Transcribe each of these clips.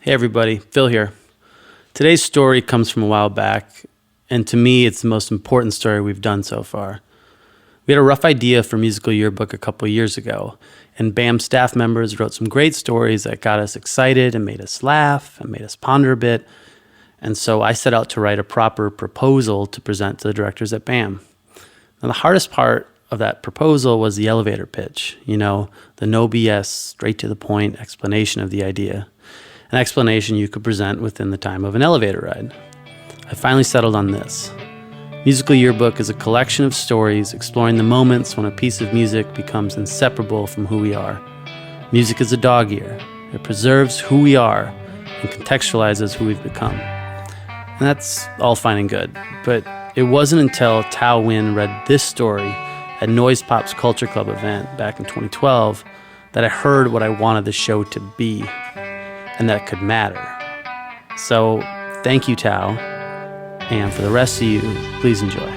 Hey everybody, Phil here. Today's story comes from a while back, and to me it's the most important story we've done so far. We had a rough idea for Musical Yearbook a couple years ago, and BAMM staff members wrote some great stories that got us excited and made us laugh and made us ponder a bit, and so I set out to write a proper proposal to present to the directors at BAMM. Now the hardest part of that proposal was the elevator pitch, the no BS, straight to the point explanation of the idea. An explanation you could present within the time of an elevator ride. I finally settled on this. Musical Yearbook is a collection of stories exploring the moments when a piece of music becomes inseparable from who we are. Music is a dog ear. It preserves who we are and contextualizes who we've become. And that's all fine and good, but it wasn't until Thao Nguyen read this story at Noise Pop's Culture Club event back in 2012 that I heard what I wanted the show to be, and that it could matter. So, thank you, Thao, and for the rest of you, please enjoy.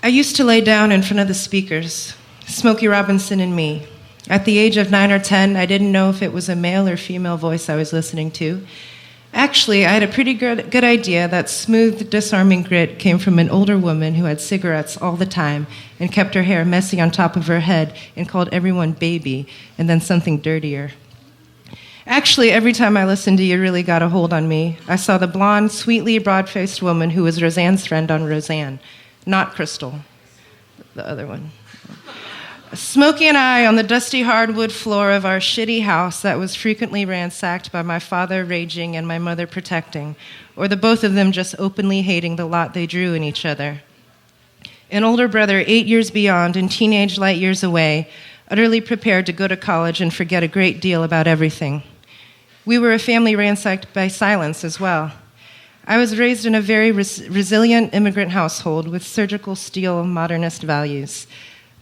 I used to lay down in front of the speakers, Smokey Robinson and me. At the age of 9 or 10, I didn't know if it was a male or female voice I was listening to. Actually, I had a pretty good idea that smooth, disarming grit came from an older woman who had cigarettes all the time and kept her hair messy on top of her head and called everyone baby, and then something dirtier. Actually, every time I listened to You Really Got a Hold on Me, I saw the blonde, sweetly broad-faced woman who was Roseanne's friend on Roseanne, not Crystal, the other one. Smokey and I on the dusty hardwood floor of our shitty house that was frequently ransacked by my father raging and my mother protecting, or the both of them just openly hating the lot they drew in each other. An older brother 8 years beyond and teenage light years away, utterly prepared to go to college and forget a great deal about everything. We were a family ransacked by silence as well. I was raised in a very resilient immigrant household with surgical steel modernist values.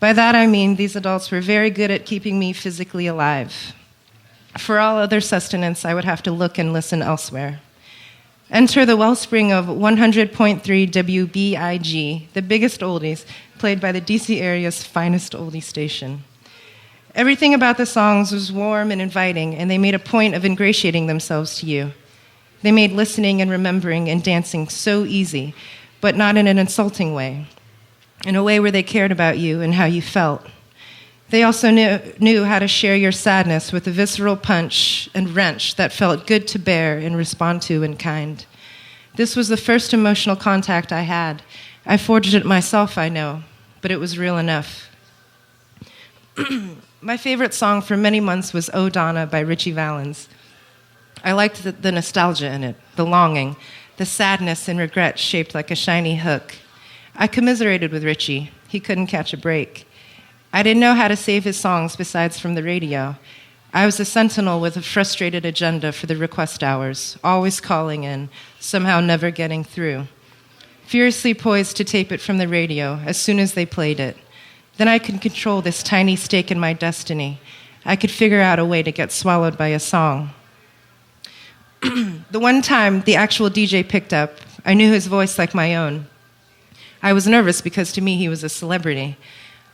By that I mean these adults were very good at keeping me physically alive. For all other sustenance, I would have to look and listen elsewhere. Enter the wellspring of 100.3 WBIG, the biggest oldies, played by the DC area's finest oldie station. Everything about the songs was warm and inviting, and they made a point of ingratiating themselves to you. They made listening and remembering and dancing so easy, but not in an insulting way. In a way where they cared about you and how you felt. They also knew how to share your sadness with a visceral punch and wrench that felt good to bear and respond to in kind. This was the first emotional contact I had. I forged it myself, I know, but it was real enough. My favorite song for many months was Oh Donna by Ritchie Valens. I liked the nostalgia in it, the longing, the sadness and regret shaped like a shiny hook. I commiserated with Ritchie. He couldn't catch a break. I didn't know how to save his songs besides from the radio. I was a sentinel with a frustrated agenda for the request hours, always calling in, somehow never getting through. Furiously poised to tape it from the radio as soon as they played it. Then I could control this tiny stake in my destiny. I could figure out a way to get swallowed by a song. The one time the actual DJ picked up, I knew his voice like my own. I was nervous because to me he was a celebrity.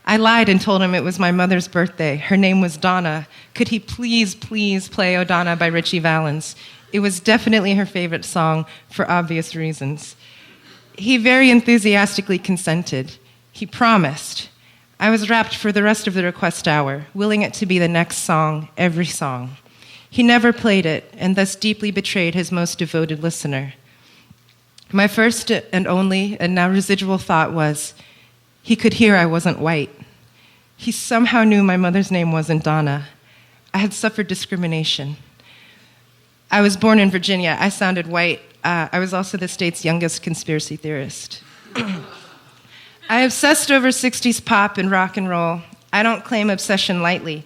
I lied and told him it was my mother's birthday. Her name was Donna. Could he please play Oh Donna by Ritchie Valens? It was definitely her favorite song for obvious reasons. He very enthusiastically consented. He promised. I was rapt for the rest of the request hour, willing it to be the next song, every song. He never played it, and thus deeply betrayed his most devoted listener. My first and only, and now residual thought was, he could hear I wasn't white. He somehow knew my mother's name wasn't Donna. I had suffered discrimination. I was born in Virginia. I sounded white. I was also the state's youngest conspiracy theorist. I obsessed over 60s pop and rock and roll. I don't claim obsession lightly.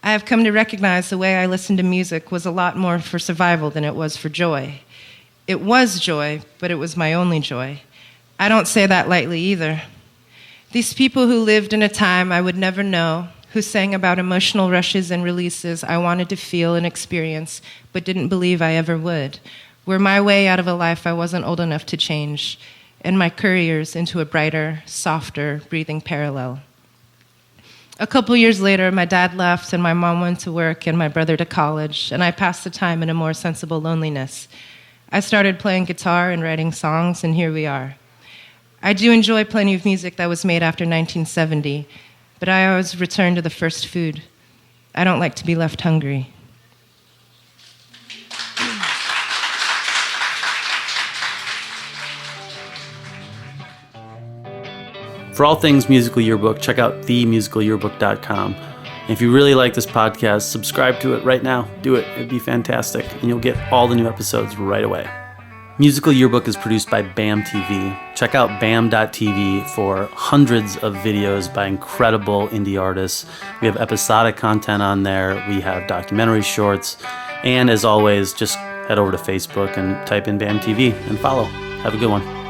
I have come to recognize the way I listened to music was a lot more for survival than it was for joy. It was joy, but it was my only joy. I don't say that lightly either. These people who lived in a time I would never know, who sang about emotional rushes and releases I wanted to feel and experience, but didn't believe I ever would, were my way out of a life I wasn't old enough to change, and my couriers into a brighter, softer, breathing parallel. A couple years later, my dad left and my mom went to work and my brother to college, and I passed the time in a more sensible loneliness. I started playing guitar and writing songs, and here we are. I do enjoy plenty of music that was made after 1970, but I always return to the first food. I don't like to be left hungry. For all things Musical Yearbook, check out themusicalyearbook.com. And if you really like this podcast, subscribe to it right now. Do it. It'd be fantastic. And you'll get all the new episodes right away. Musical Yearbook is produced by BAMM.TV. Check out BAMM.TV for hundreds of videos by incredible indie artists. We have episodic content on there. We have documentary shorts. And as always, just head over to Facebook and type in BAMM.TV and follow. Have a good one.